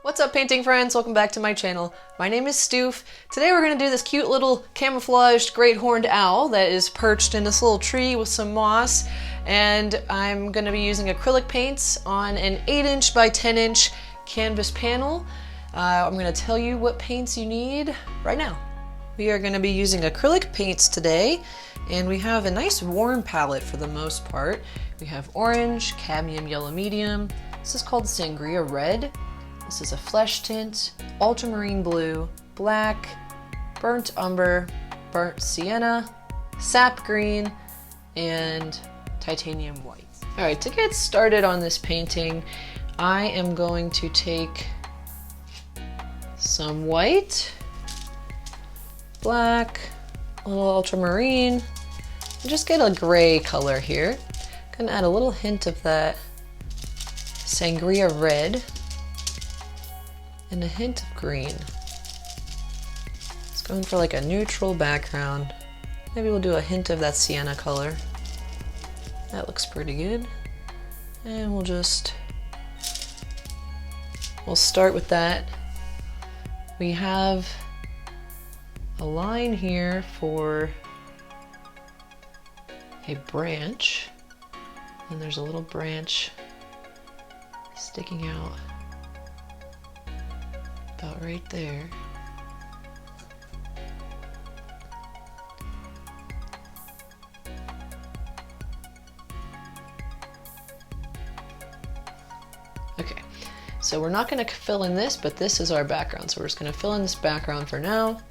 What's up, painting friends? Welcome back to my channel. My name is Stoof. Today we're going to do this cute little camouflaged great horned owl that is perched in this little tree with some moss, and I'm going to be using acrylic paints on an 8" by 10" canvas panel. I'm going to tell you what paints you need right now. We are going to be using acrylic paints today, and we have a nice warm palette for the most part. We have orange, cadmium yellow medium. This is called sangria red. This is a flesh tint, ultramarine blue, black, burnt umber, burnt sienna, sap green, and titanium white. All right, to get started on this painting, I am going to take some white, black, a little ultramarine, and just get a gray color here. I'm gonna add a little hint of that sangria red and a hint of green. It's going for like a neutral background. Maybe we'll do a hint of that sienna color. That looks pretty good. And we'll start with that. We have a line here for a branch, and there's a little branch sticking out about right there. Okay, so we're not going to fill in this, but this is our background, so we're just going to fill in this background for now.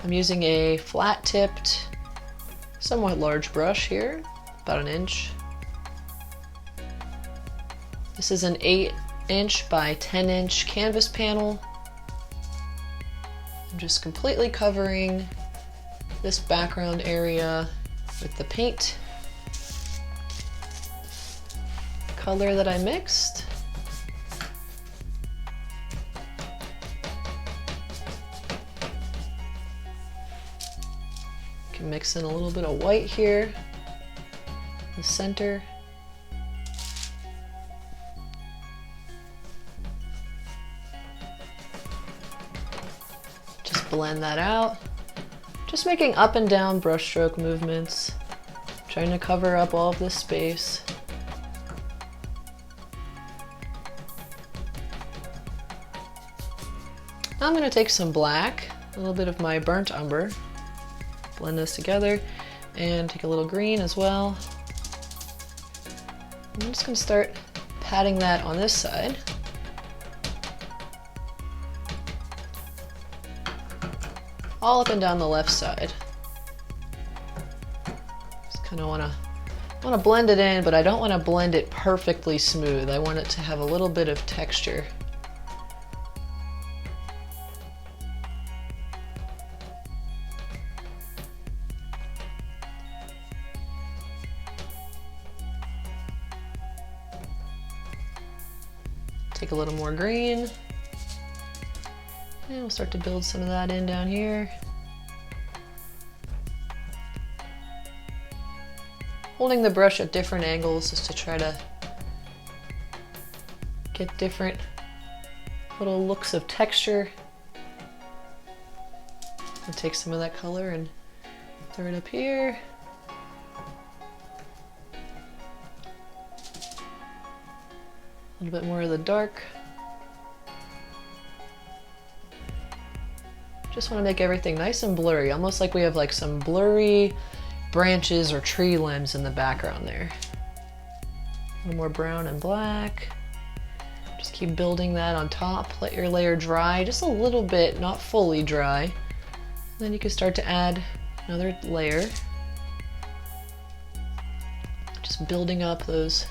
I'm using a flat-tipped, somewhat large brush here, about 1 inch. This is an 8" by 10" canvas panel. I'm just completely covering this background area with the paint color that I mixed. Can mix in a little bit of white here in the center. Just blend that out. Just making up and down brushstroke movements, trying to cover up all of this space. Now I'm going to take some black, a little bit of my burnt umber, blend this together, and take a little green as well. I'm just going to start patting that on this side. All up and down the left side. Just kind of want to blend it in, but I don't want to blend it perfectly smooth. I want it to have a little bit of texture. Take a little more green, and we'll start to build some of that in down here. Holding the brush at different angles just to try to get different little looks of texture. I'll take some of that color and throw it up here. A little bit more of the dark. Just want to make everything nice and blurry, almost like we have like some blurry branches or tree limbs in the background there. A little more brown and black. Just keep building that on top. Let your layer dry just a little bit, not fully dry. Then you can start to add another layer. Just building up those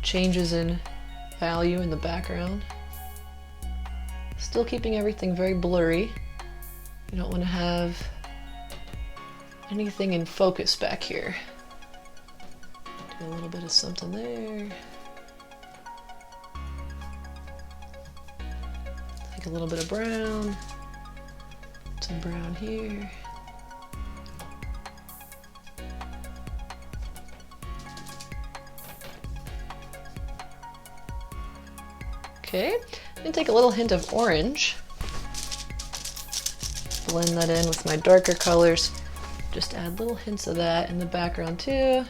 changes in value in the background. Still keeping everything very blurry. You don't want to have anything in focus back here. Do a little bit of something there. Take a little bit of brown. Some brown here. Okay, I'm gonna take a little hint of orange. Blend that in with my darker colors. Just add little hints of that in the background too.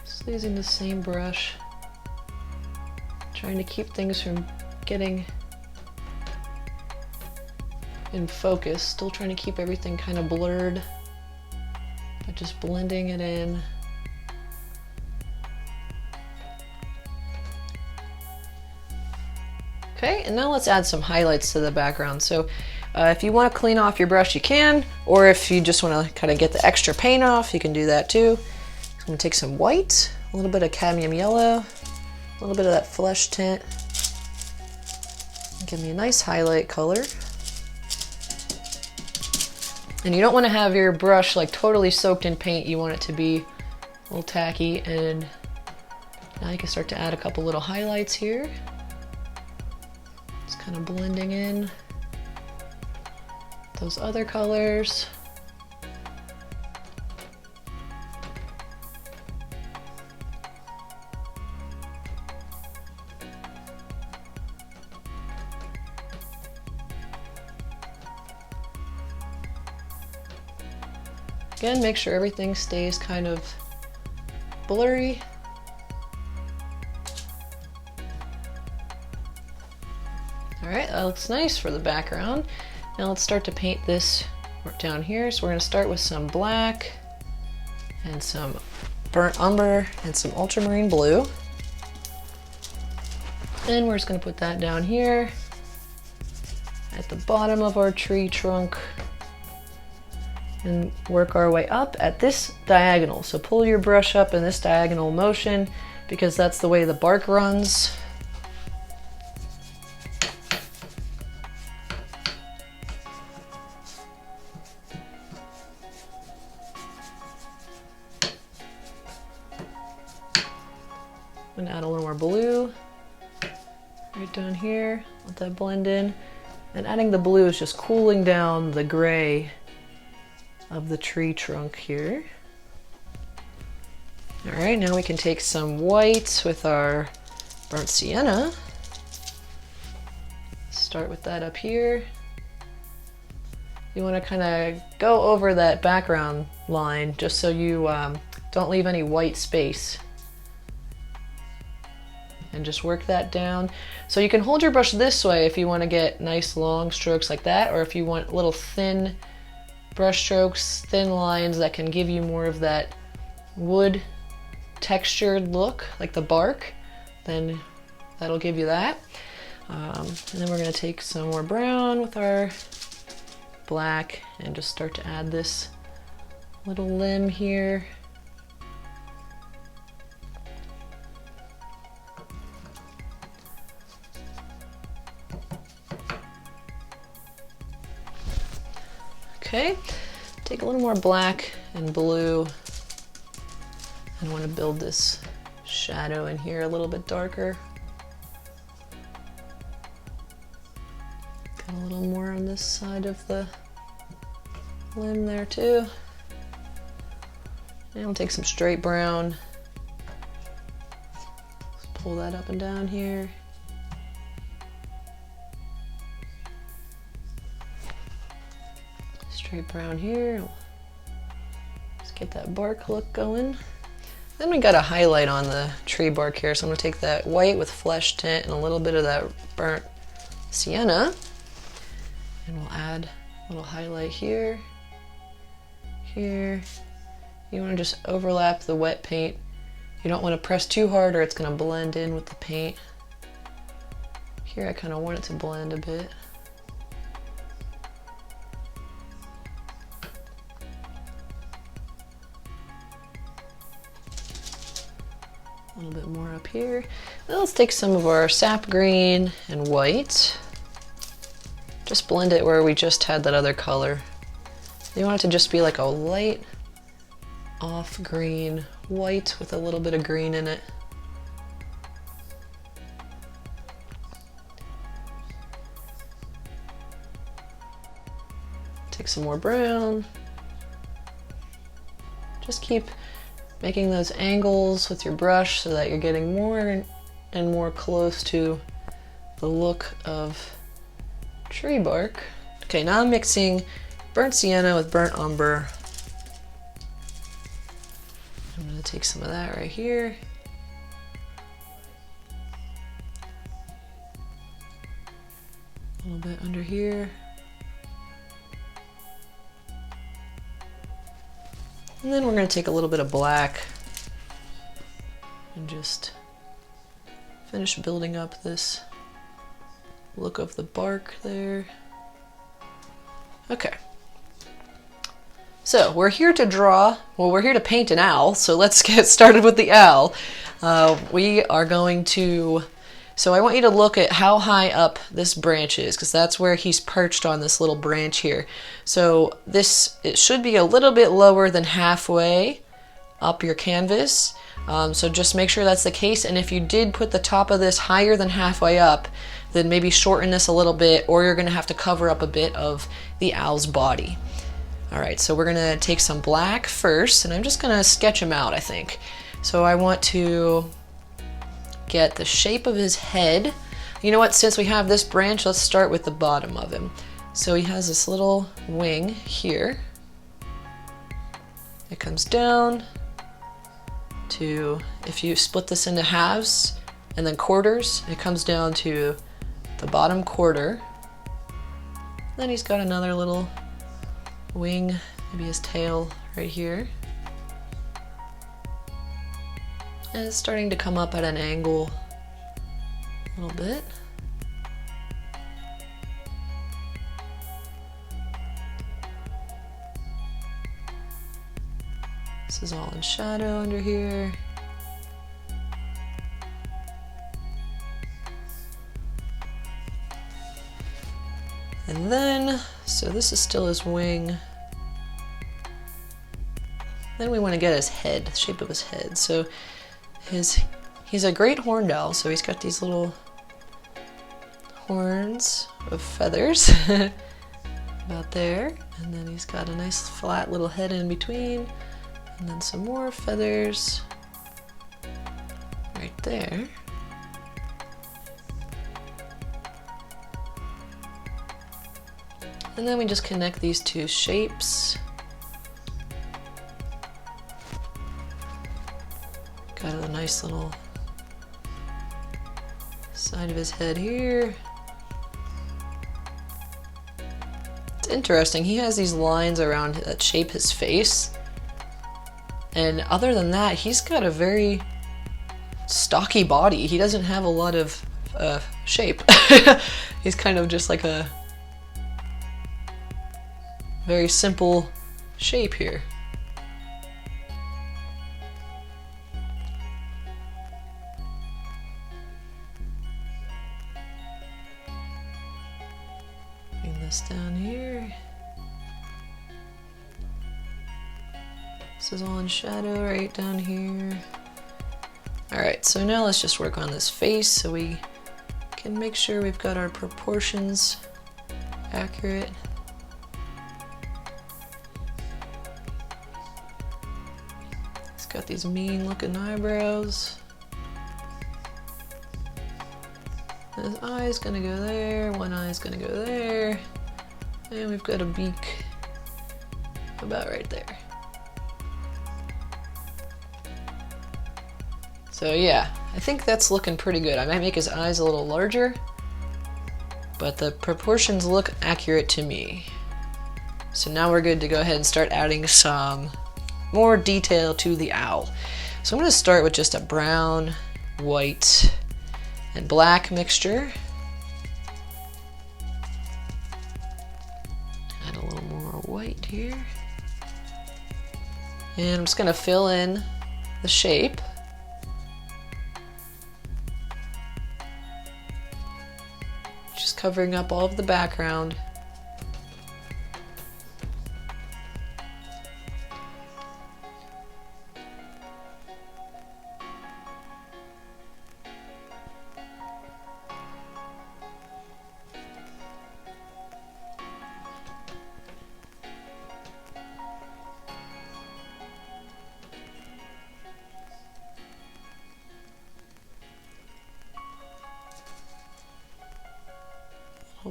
Just using the same brush. Trying to keep things from getting in focus. Still trying to keep everything kind of blurred, but just blending it in. Okay, and now let's add some highlights to the background. So if you want to clean off your brush, you can, or if you just want to kind of get the extra paint off, you can do that too. So I'm going to take some white, a little bit of cadmium yellow, a little bit of that flesh tint. Give me a nice highlight color. And you don't want to have your brush like totally soaked in paint. You want it to be a little tacky. And now you can start to add a couple little highlights here. It's kind of blending in those other colors. Again, make sure everything stays kind of blurry. All right, that looks nice for the background. Now let's start to paint this down here. So we're going to start with some black and some burnt umber and some ultramarine blue. And we're just going to put that down here at the bottom of our tree trunk and work our way up at this diagonal. So pull your brush up in this diagonal motion because that's the way the bark runs. I'm gonna add a little more blue right down here, let that blend in. And adding the blue is just cooling down the gray of the tree trunk here. All right, now we can take some white with our burnt sienna. Start with that up here. You want to kind of go over that background line just so you don't leave any white space. And just work that down. So you can hold your brush this way if you want to get nice long strokes like that, or if you want little thin brush strokes, thin lines that can give you more of that wood textured look, like the bark, then that'll give you that. And then we're going to take some more brown with our black and just start to add this little limb here. Okay, take a little more black and blue. I want to build this shadow in here a little bit darker. Got a little more on this side of the limb there too. And I'll take some straight brown. Just pull that up and down here. Straight brown here. Let's get that bark look going. Then we got a highlight on the tree bark here, so I'm going to take that white with flesh tint and a little bit of that burnt sienna, and we'll add a little highlight here, here. You want to just overlap the wet paint. You don't want to press too hard or it's going to blend in with the paint. Here I kind of want it to blend a bit. A little bit more up here. Now let's take some of our sap green and white. Just blend it where we just had that other color. You want it to just be like a light off green white with a little bit of green in it. Take some more brown. Just keep making those angles with your brush so that you're getting more and more close to the look of tree bark. Okay, now I'm mixing burnt sienna with burnt umber. I'm going to take some of that right here. A little bit under here. And then we're going to take a little bit of black and just finish building up this look of the bark there. Okay. So we're here to draw, well, we're here to paint an owl, so let's get started with the owl. We are going to, so I want you to look at how high up this branch is, because that's where he's perched on this little branch here. So this, it should be a little bit lower than halfway up your canvas. So just make sure that's the case, and if you did put the top of this higher than halfway up, then maybe shorten this a little bit, or you're going to have to cover up a bit of the owl's body. Alright, so we're going to take some black first, and I'm just going to sketch him out, I think. So I want to get the shape of his head. You know what, since we have this branch, let's start with the bottom of him. So he has this little wing here. It comes down to, if you split this into halves and then quarters, it comes down to the bottom quarter. Then he's got another little wing, maybe his tail right here. And it's starting to come up at an angle a little bit. This is all in shadow under here. And then, so this is still his wing. Then we want to get his head, the shape of his head. So he's a great horned owl, so he's got these little horns of feathers about there. And then he's got a nice flat little head in between. And then some more feathers right there. And then we just connect these two shapes. Got a nice little side of his head here. It's interesting, he has these lines around that shape his face. And other than that, he's got a very stocky body. He doesn't have a lot of shape. He's kind of just like a very simple shape here. Bring this down here. This is all in shadow right down here. Alright, so now let's just work on this face so we can make sure we've got our proportions accurate. He's got these mean looking eyebrows. His eye's gonna go there, one eye's gonna go there, and we've got a beak about right there. So yeah, I think that's looking pretty good. I might make his eyes a little larger, but the proportions look accurate to me. So now we're good to go ahead and start adding some more detail to the owl. So I'm going to start with just a brown, white, and black mixture. Add a little more white here. And I'm just going to fill in the shape. Just covering up all of the background.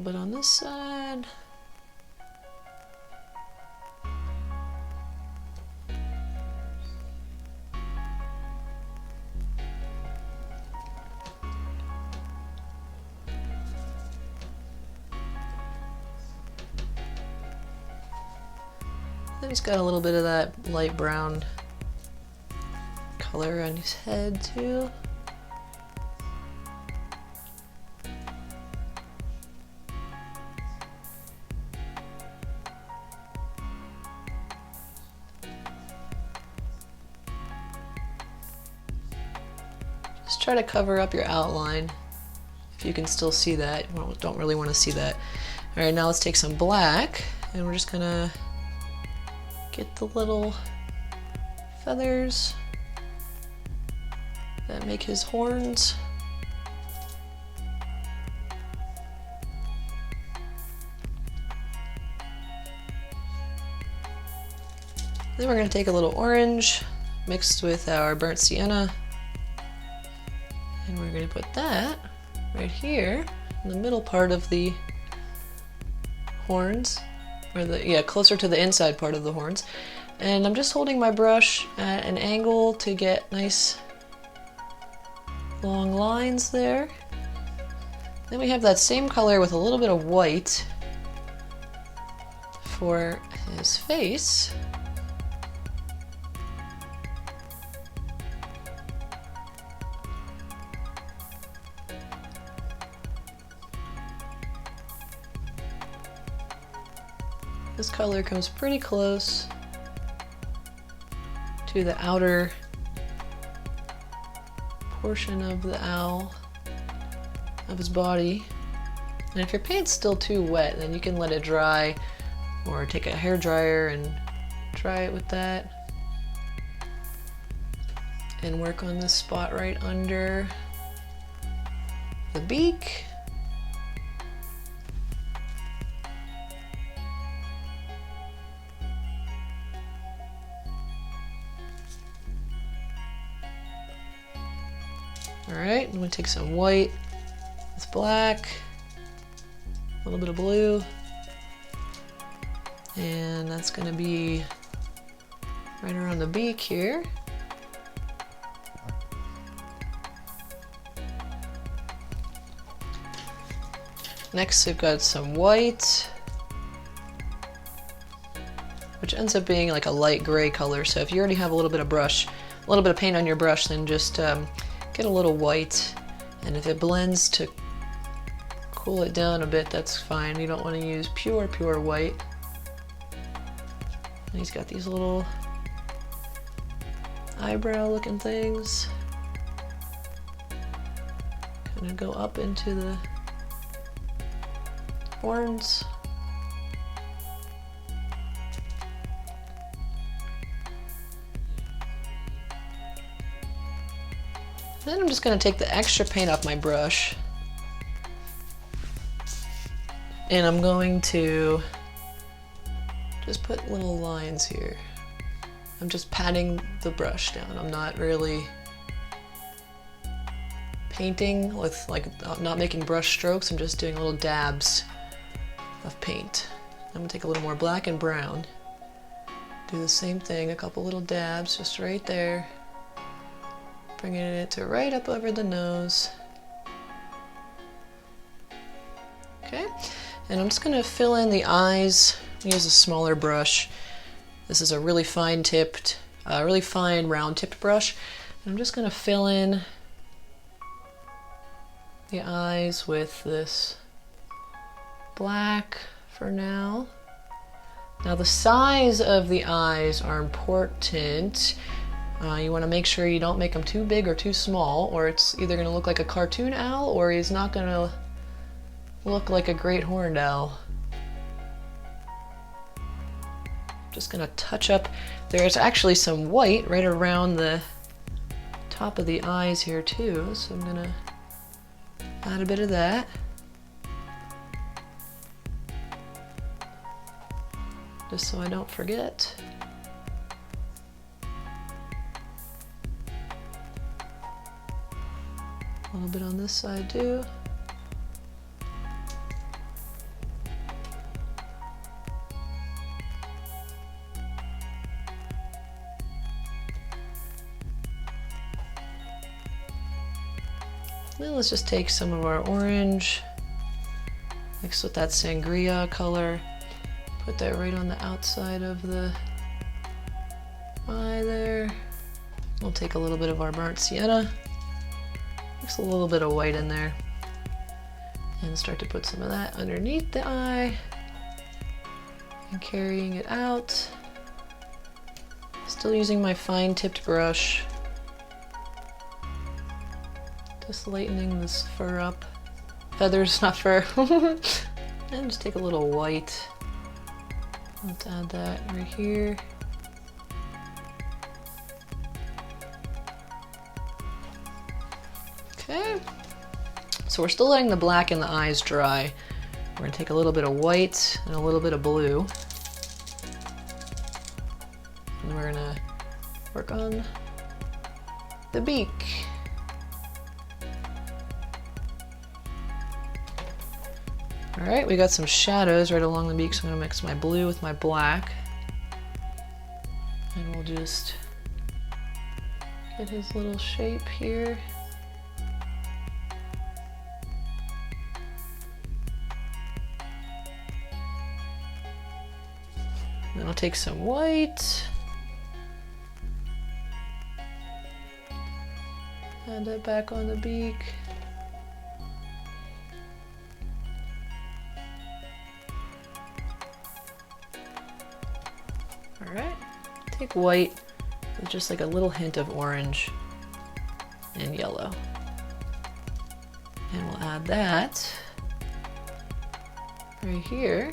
little bit on this side. Then he's got a little bit of that light brown color on his head too. Just try to cover up your outline if you can still see that. You don't really want to see that. All right, now let's take some black and we're just gonna get the little feathers that make his horns. Then we're going to take a little orange mixed with our burnt sienna, and we're going to put that right here in the middle part of the horns, or closer to the inside part of the horns. And I'm just holding my brush at an angle to get nice long lines there. Then we have that same color with a little bit of white for his face. This color comes pretty close to the outer portion of the owl, of his body. And if your paint's still too wet, then you can let it dry or take a hair dryer and dry it with that. And work on this spot right under the beak. Alright, I'm going to take some white with black, a little bit of blue, and that's going to be right around the beak here. Next we've got some white, which ends up being like a light gray color, so if you already have a little bit of paint on your brush, then just get a little white, and if it blends to cool it down a bit, that's fine. You don't want to use pure white. And he's got these little eyebrow looking things. Kind of go up into the horns. Then I'm just going to take the extra paint off my brush, and I'm going to just put little lines here. I'm just patting the brush down. I'm not really painting with, not making brush strokes. I'm just doing little dabs of paint. I'm going to take a little more black and brown. Do the same thing, a couple little dabs just right there. Bringing it to right up over the nose. Okay, and I'm just going to fill in the eyes. Use a smaller brush. This is a really fine round tipped brush. And I'm just going to fill in the eyes with this black for now. Now the size of the eyes are important. You want to make sure you don't make them too big or too small, or it's either going to look like a cartoon owl or he's not going to look like a great horned owl. Just going to touch up. There's actually some white right around the top of the eyes here too, so I'm going to add a bit of that. Just so I don't forget. A little bit on this side too. Then let's just take some of our orange, mixed with that sangria color, put that right on the outside of the eye there. We'll take a little bit of our burnt sienna, mix a little bit of white in there, and start to put some of that underneath the eye and carrying it out. Still using my fine tipped brush, just lightening this fur up. Feathers, not fur. And just take a little white. Let's add that right here. Okay, so we're still letting the black in the eyes dry. We're gonna take a little bit of white and a little bit of blue. And we're gonna work on the beak. All right, we got some shadows right along the beak, so I'm gonna mix my blue with my black. And we'll just get his little shape here. Then I'll take some white, add that back on the beak. All right, take white with just like a little hint of orange and yellow. And we'll add that right here.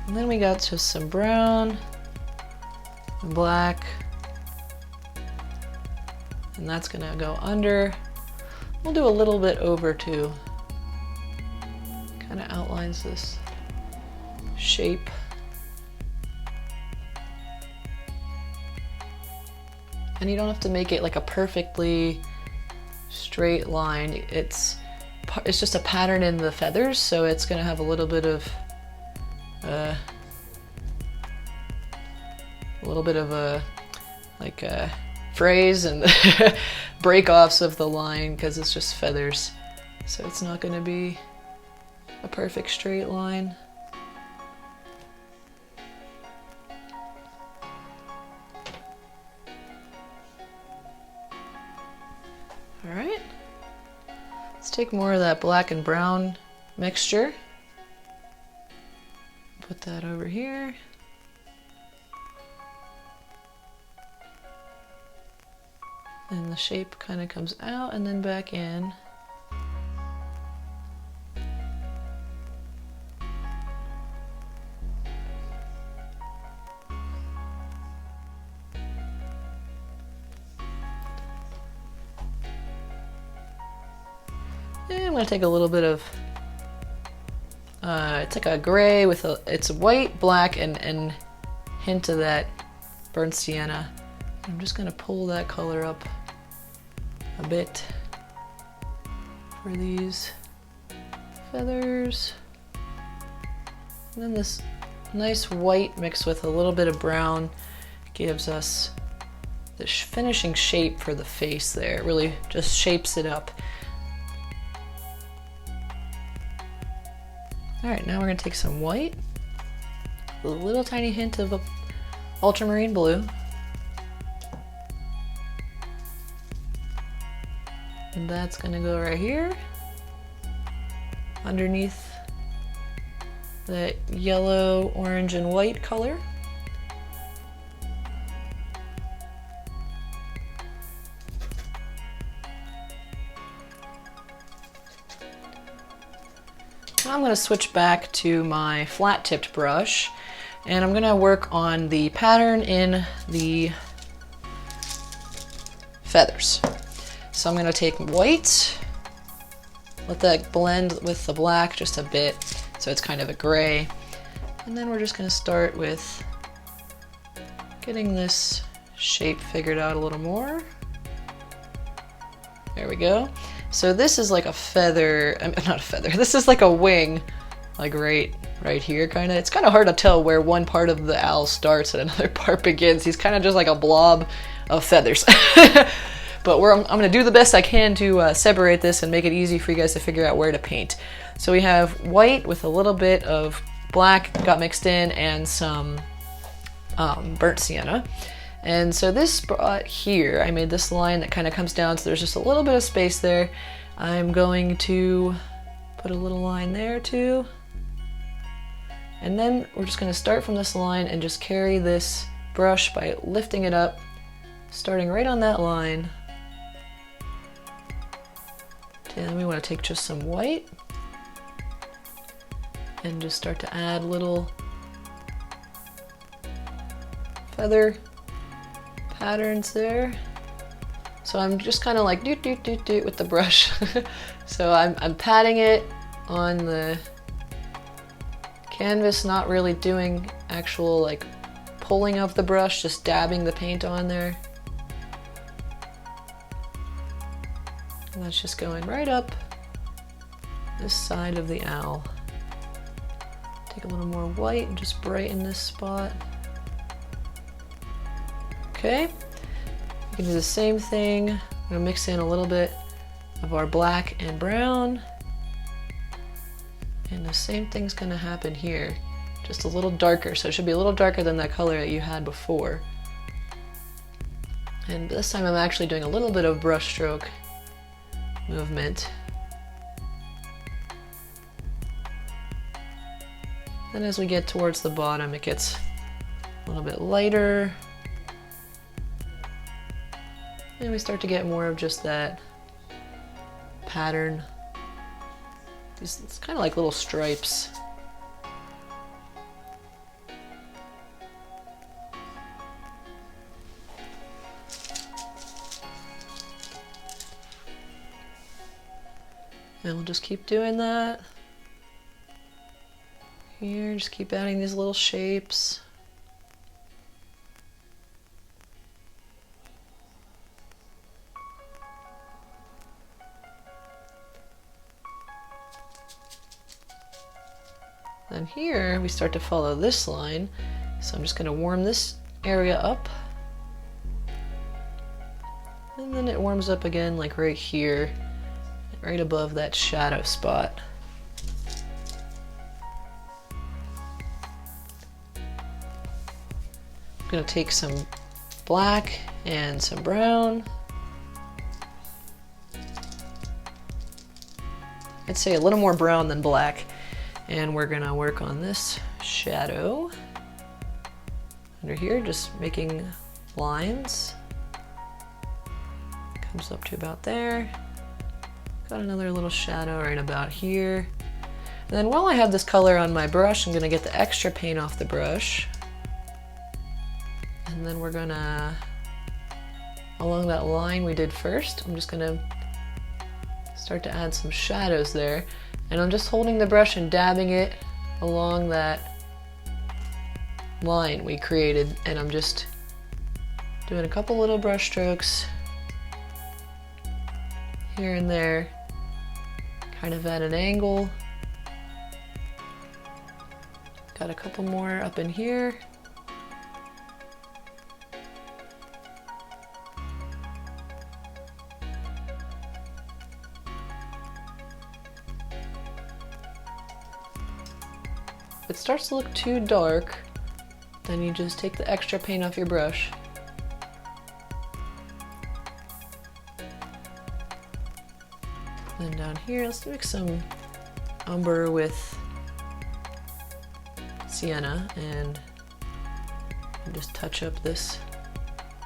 And then we got just some brown and black, and that's gonna go under. We'll do a little bit over too. Kind of outlines this shape. And you don't have to make it like a perfectly straight line. It's just a pattern in the feathers, so it's gonna have a little bit of a phrase and break-offs of the line because it's just feathers, so it's not going to be a perfect straight line. All right, let's take more of that black and brown mixture. Put that over here. And the shape kind of comes out and then back in. And I'm going to take a little bit of it's like a gray with it's white, black, and hint of that burnt sienna. I'm just gonna pull that color up a bit for these feathers. And then this nice white mixed with a little bit of brown gives us the finishing shape for the face there. It really just shapes it up. All right, now we're gonna take some white, a little tiny hint of ultramarine blue, and that's gonna go right here, underneath that yellow, orange, and white color. Now I'm going to switch back to my flat tipped brush, and I'm going to work on the pattern in the feathers. So I'm going to take white, let that blend with the black just a bit so it's kind of a gray, and then we're just going to start with getting this shape figured out a little more. There we go. So this is like a feather, not a feather, this is like a wing, like right here kind of. It's kind of hard to tell where one part of the owl starts and another part begins. He's kind of just like a blob of feathers. But I'm going to do the best I can to separate this and make it easy for you guys to figure out where to paint. So we have white with a little bit of black got mixed in and some burnt sienna. And so this spot here, I made this line that kind of comes down, so there's just a little bit of space there. I'm going to put a little line there too. And then we're just going to start from this line and just carry this brush by lifting it up, starting right on that line. And then we want to take just some white and just start to add little feather patterns there. So I'm just kind of like doot doot doot doot with the brush. So I'm patting it on the canvas, not really doing actual like pulling of the brush, just dabbing the paint on there. And that's just going right up this side of the owl. Take a little more white and just brighten this spot. Okay, we can do the same thing. I'm gonna mix in a little bit of our black and brown. And the same thing's gonna happen here, just a little darker. So it should be a little darker than that color that you had before. And this time I'm actually doing a little bit of brush stroke movement. Then as we get towards the bottom, it gets a little bit lighter. And we start to get more of just that pattern. It's kind of like little stripes. And we'll just keep doing that. Here, just keep adding these little shapes. Then here, we start to follow this line. So I'm just gonna warm this area up. And then it warms up again, like right here, right above that shadow spot. I'm gonna take some black and some brown. I'd say a little more brown than black. And we're gonna work on this shadow under here, just making lines. Comes up to about there. Got another little shadow right about here. And then while I have this color on my brush, I'm gonna get the extra paint off the brush. And then we're gonna, along that line we did first, I'm just gonna start to add some shadows there. And I'm just holding the brush and dabbing it along that line we created. And I'm just doing a couple little brush strokes here and there, kind of at an angle. Got a couple more up in here. If it starts to look too dark, then you just take the extra paint off your brush. Then down here, let's mix some umber with sienna and just touch up this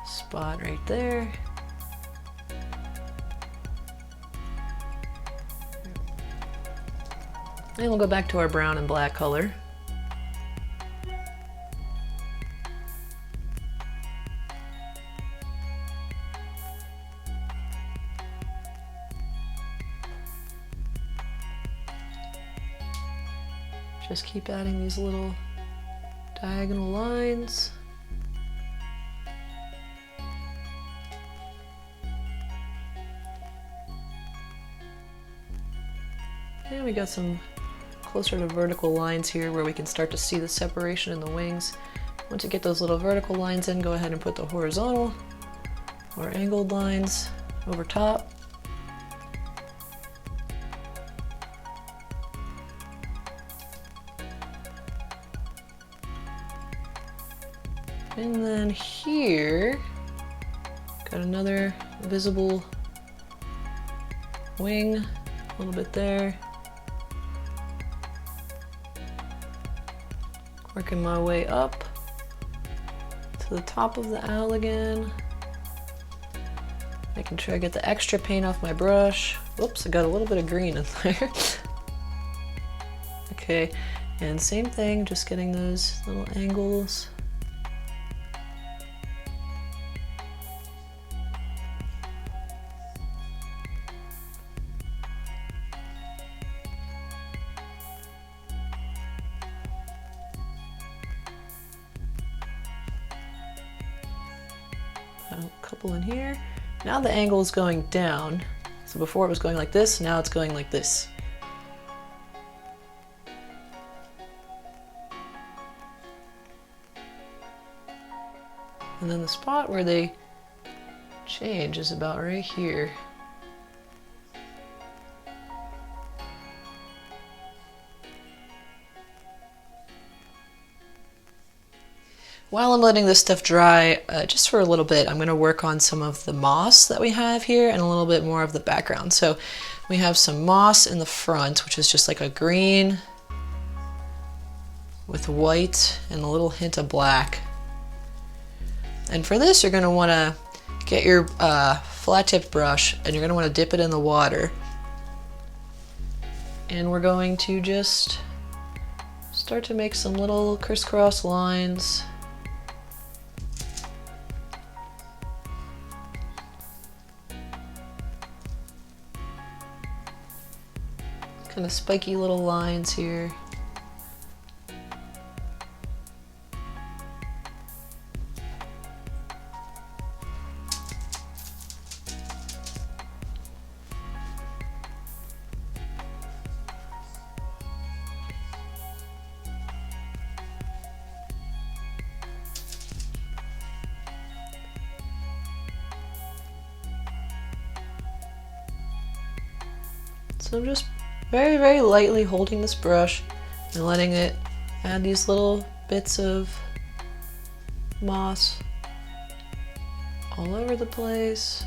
spot right there. And we'll go back to our brown and black color. Just keep adding these little diagonal lines. Okay, we got some closer to vertical lines here where we can start to see the separation in the wings. Once you get those little vertical lines in, go ahead and put the horizontal or angled lines over top. And then here, got another visible wing, a little bit there. Working my way up to the top of the owl again. Making sure I get the extra paint off my brush. Whoops, I got a little bit of green in there. Okay, and same thing, just getting those little angles. A couple in here. Now the angle is going down. So before it was going like this, now it's going like this. And then the spot where they change is about right here. While I'm letting this stuff dry, just for a little bit, I'm going to work on some of the moss that we have here and a little bit more of the background. So we have some moss in the front, which is just like a green with white and a little hint of black. And for this, you're going to want to get your flat-tipped brush and you're going to want to dip it in the water. And we're going to just start to make some little crisscross lines. Kind of spiky little lines here. So I'm just very, very lightly holding this brush and letting it add these little bits of moss all over the place.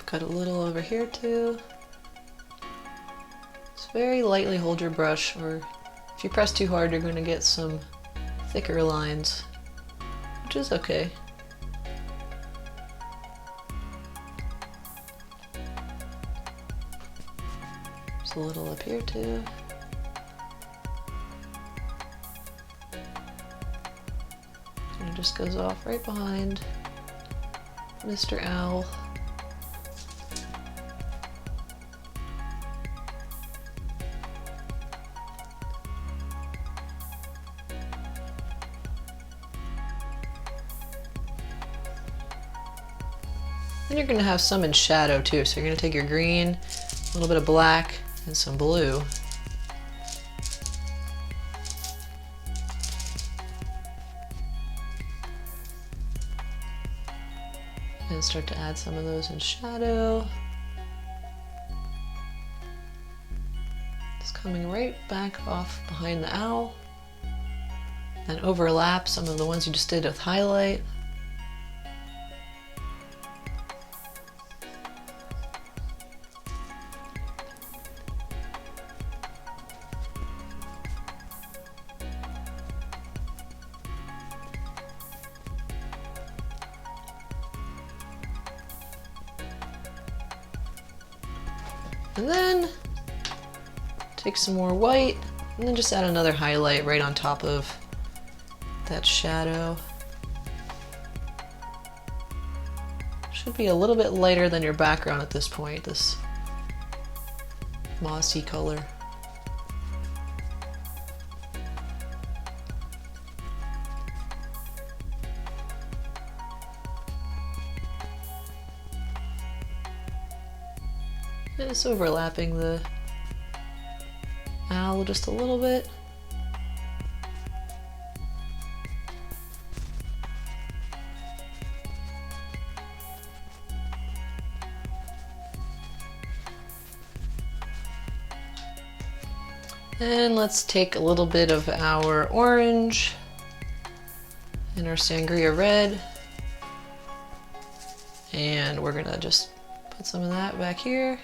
Got a little over here too. Just very lightly hold your brush, or if you press too hard, you're going to get some thicker lines, which is okay. A little up here too. And it just goes off right behind Mr. Owl. Then you're going to have some in shadow too, so you're going to take your green, a little bit of black, and some blue. And start to add some of those in shadow. Just coming right back off behind the owl. And overlap some of the ones you just did with highlight. And then take some more white and then just add another highlight right on top of that shadow. Should be a little bit lighter than your background at this point, this mossy color. And it's overlapping the owl just a little bit. And let's take a little bit of our orange and our sangria red, and we're gonna just put some of that back here.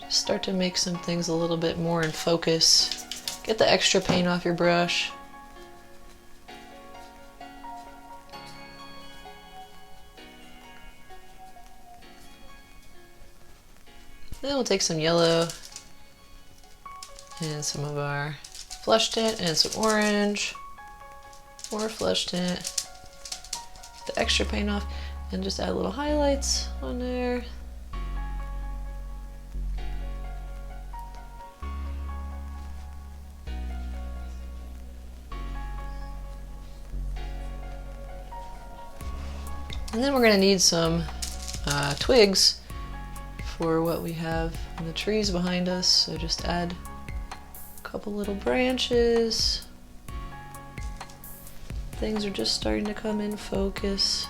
Just start to make some things a little bit more in focus. Get the extra paint off your brush. Then we'll take some yellow and some of our flesh tint and some orange, more flesh tint, the extra paint off, and just add little highlights on there. And then we're going to need some twigs for what we have in the trees behind us, so just add couple little branches. Things are just starting to come in focus.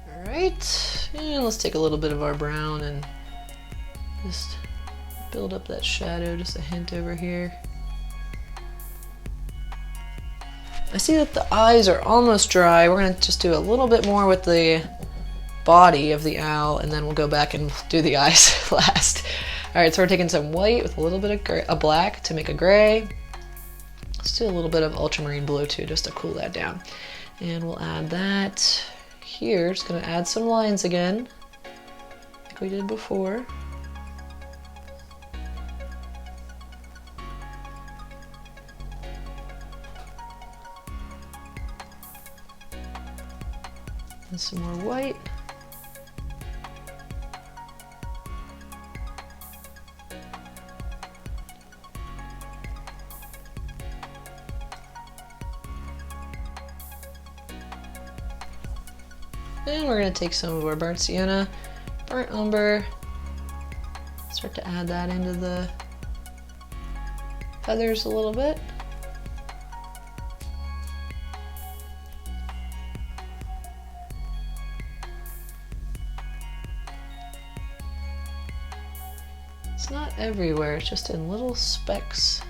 All right, and let's take a little bit of our brown and just build up that shadow, just a hint over here. I see that the eyes are almost dry. We're going to just do a little bit more with the body of the owl, and then we'll go back and do the eyes last. All right, so we're taking some white with a little bit of gray, a black to make a gray. Let's do a little bit of ultramarine blue too, just to cool that down. And we'll add that here. Just going to add some lines again, like we did before. And some more white. And we're going to take some of our burnt sienna, burnt umber, start to add that into the feathers a little bit. It's not everywhere, it's just in little specks,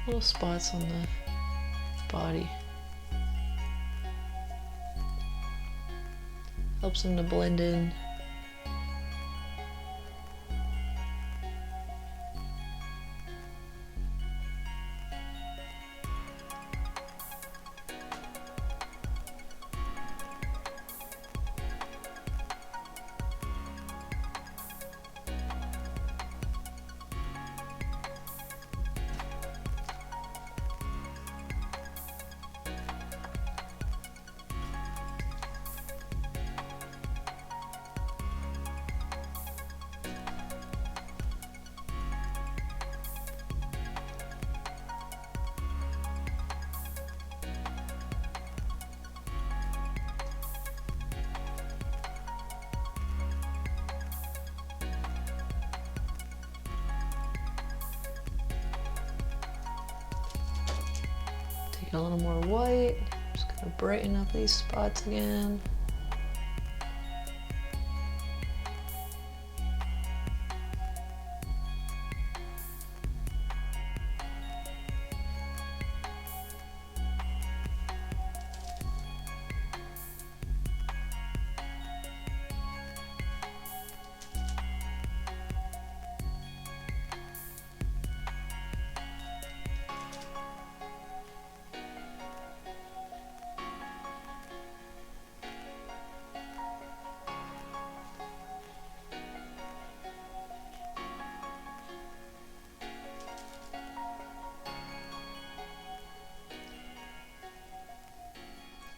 little spots on the body. Helps them to blend in. A little more white, just gonna brighten up these spots again.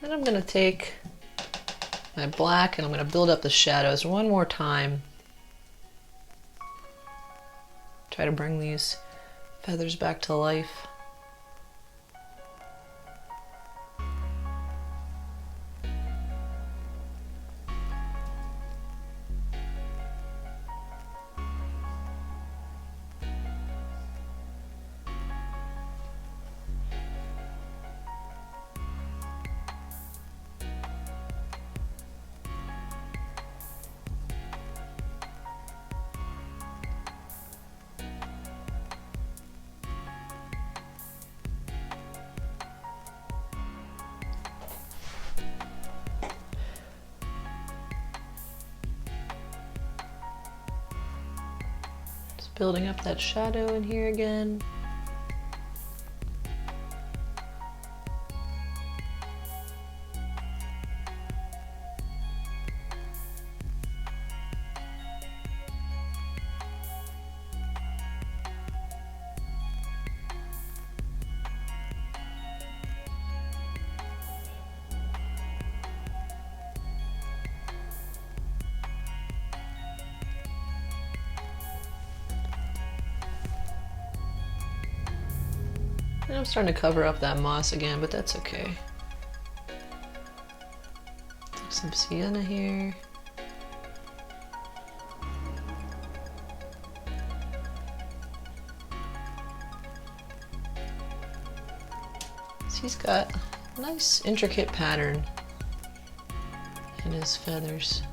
Then I'm going to take my black, and I'm going to build up the shadows one more time. Try to bring these feathers back to life. Building up that shadow in here again. And I'm starting to cover up that moss again, but that's okay. Some sienna here. So he's got a nice intricate pattern in his feathers.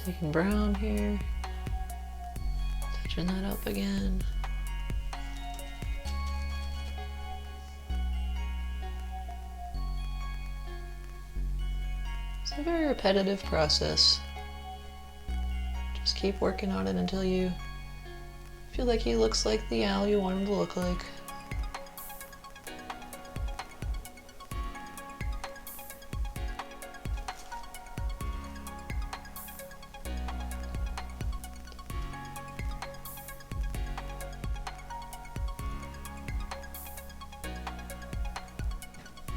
Taking brown here, touching that up again. It's a very repetitive process. Just keep working on it until you feel like he looks like the owl you want him to look like.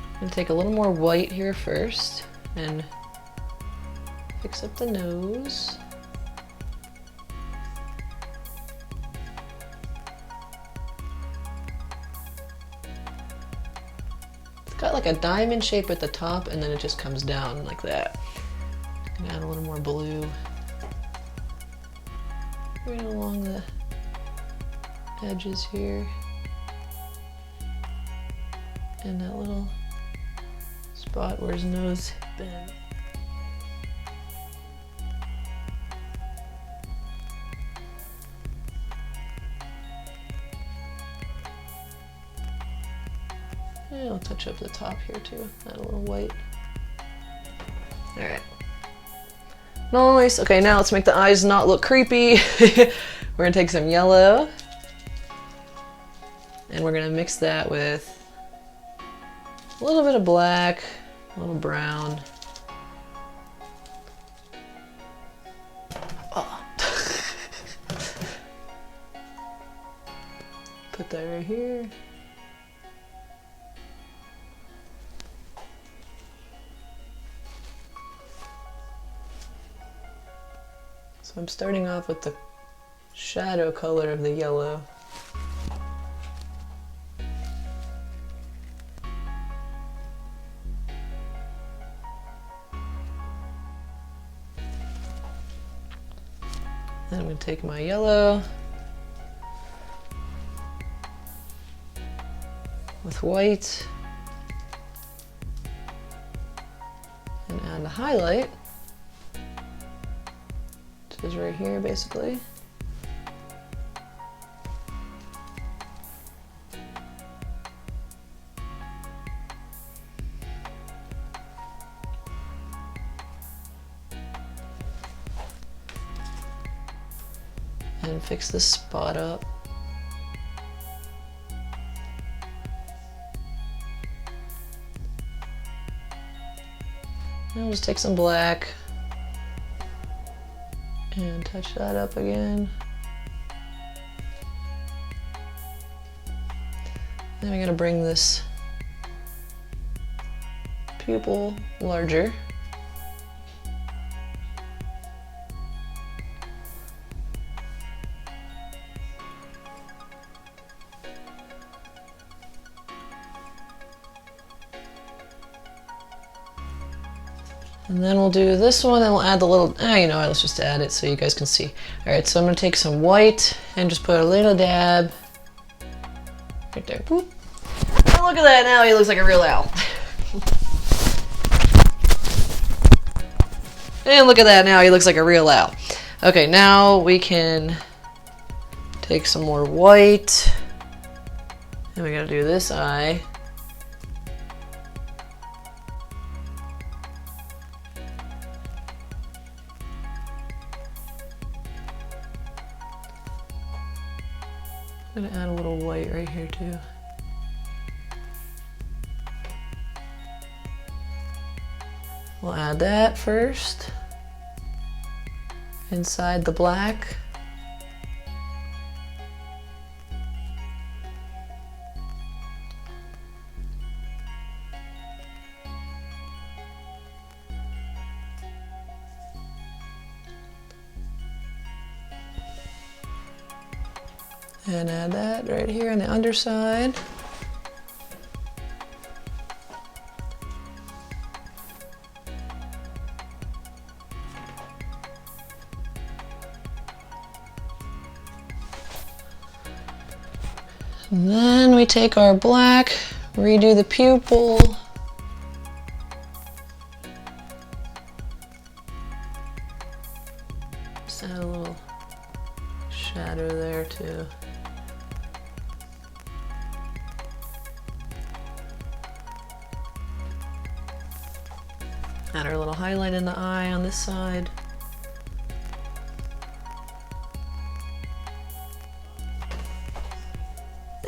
I'm going to take a little more white here first and fix up the nose. It's got like a diamond shape at the top and then it just comes down like that. I'm going to add a little more blue right along the edges here. And that little spot where his nose bent. And I'll touch up the top here too, add a little white. Alright. Nice. Okay, now let's make the eyes not look creepy. We're gonna take some yellow and we're gonna mix that with a little bit of black, a little brown. Oh. Put that right here. So I'm starting off with the shadow color of the yellow. Then I'm going to take my yellow with white and add the highlight, which is right here basically. and fix this spot up. I'll just take some black and touch that up again. Then I'm going to bring this pupil larger. And then we'll do this one and we'll add the little, you know what, let's just add it so you guys can see. Alright, so I'm going to take some white and just put a little dab right there. Boop. And look at that, now he looks like a real owl. And look at that, now he looks like a real owl. Okay, now we can take some more white. And we gotta do this eye. I'm gonna add a little white right here too. We'll add that first inside the black. And add that right here on the underside. And then we take our black, redo the pupil. Just add a little shadow there too. Add our little highlight in the eye on this side.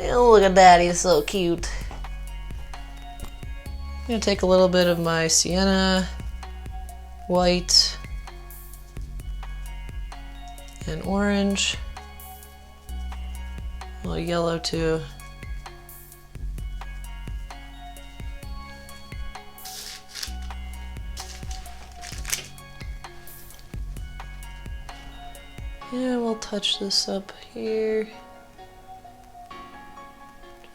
Oh, look at that, he's so cute. I'm gonna take a little bit of my sienna white and orange, a little yellow too. And we'll touch this up here.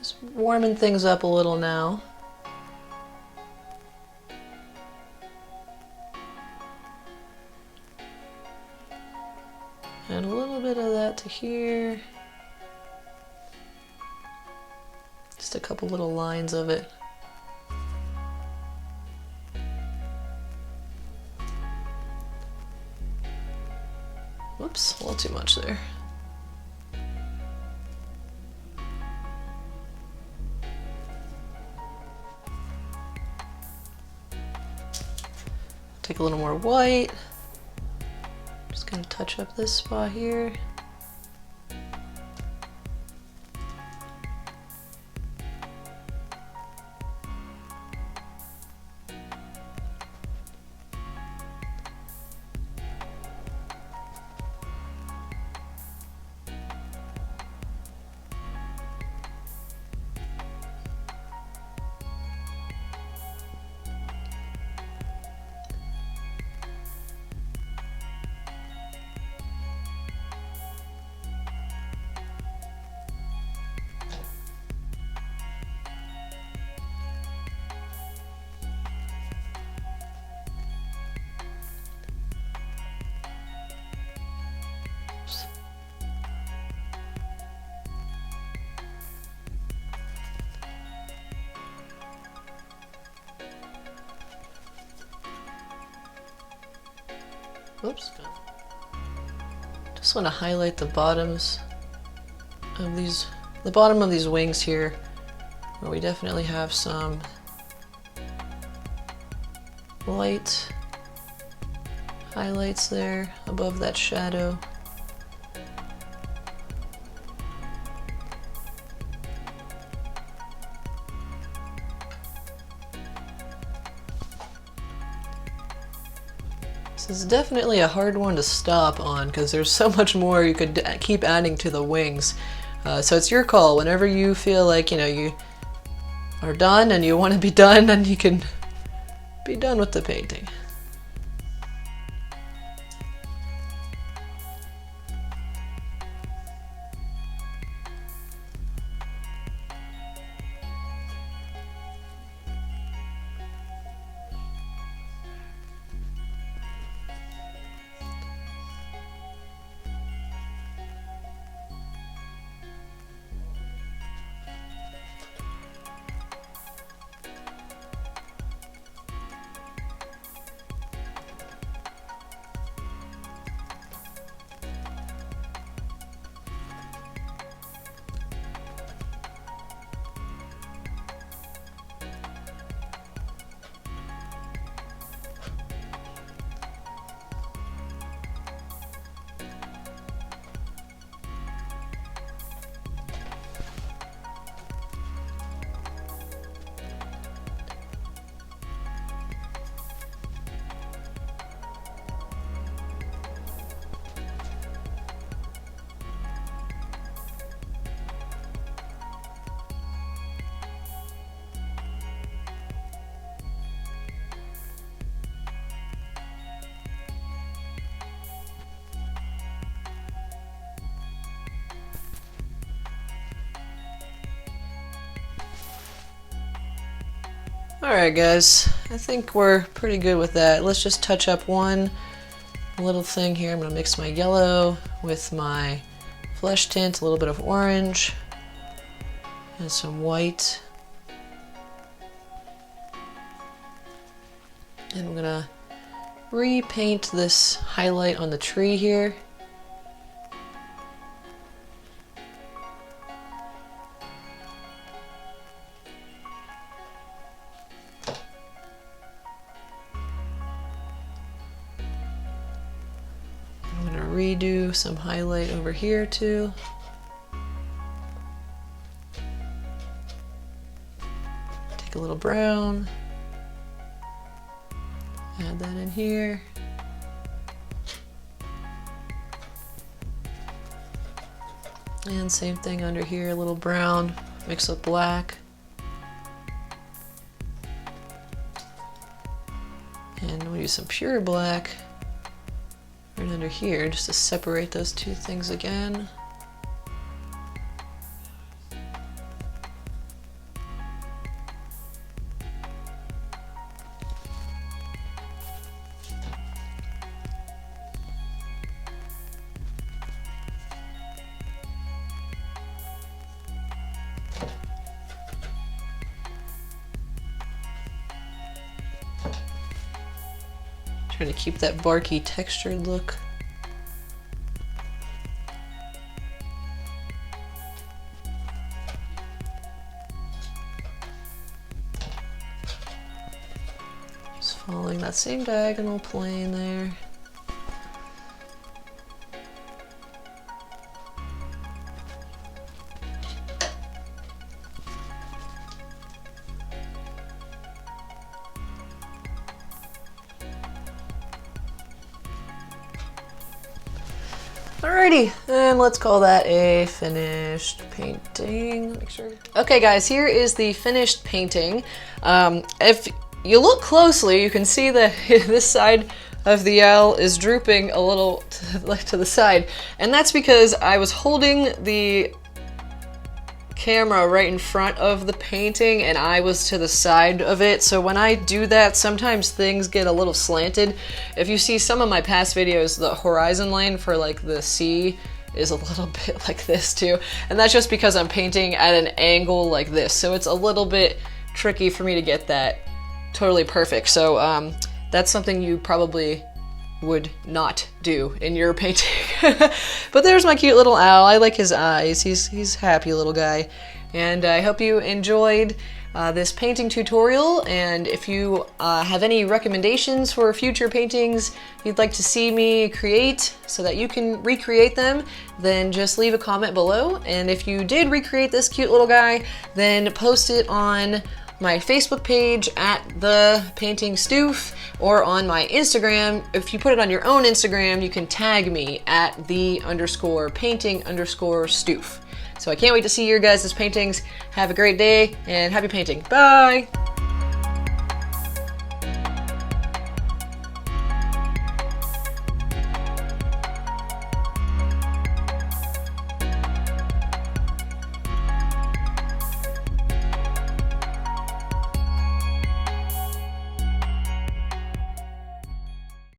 Just warming things up a little now. Add a little bit of that to here. Just a couple little lines of it. Whoops, a little too much there. Take a little more white. Just gonna touch up this spot here. Oops. Just want to highlight the bottoms of these, the bottom of these wings here, where we definitely have some light highlights there above that shadow. This is definitely a hard one to stop on because there's so much more you could keep adding to the wings. So it's your call. Whenever you feel like, you know, you are done and you want to be done, then you can be done with the painting. Alright guys, I think we're pretty good with that. Let's just touch up one little thing here. I'm going to mix my yellow with my flesh tint, a little bit of orange, and some white. And I'm going to repaint this highlight on the tree here. Redo some highlight over here too. Take a little brown, add that in here. And same thing under here, a little brown, mix with black. And we'll use some pure black right under here just to separate those two things again. Trying to keep that barky textured look. Just following that same diagonal plane there. Alrighty, and let's call that a finished painting. Make sure. Okay guys, here is the finished painting. If you look closely, you can see that this side of the owl is drooping a little to the side, and that's because I was holding the camera right in front of the painting and I was to the side of it, so when I do that sometimes things get a little slanted. If you see some of my past videos, the horizon line for like the sea is a little bit like this too, and that's just because I'm painting at an angle like this, so it's a little bit tricky for me to get that totally perfect. So that's something you probably would not do in your painting. But there's my cute little owl. I like his eyes. He's a happy little guy. And I hope you enjoyed this painting tutorial, and if you have any recommendations for future paintings you'd like to see me create so that you can recreate them, then just leave a comment below. And if you did recreate this cute little guy, then post it on my Facebook page at the Painting Stoof, or on my Instagram. If you put it on your own Instagram, you can tag me at _painting_stoof. So I can't wait to see your guys' paintings. Have a great day and happy painting. Bye!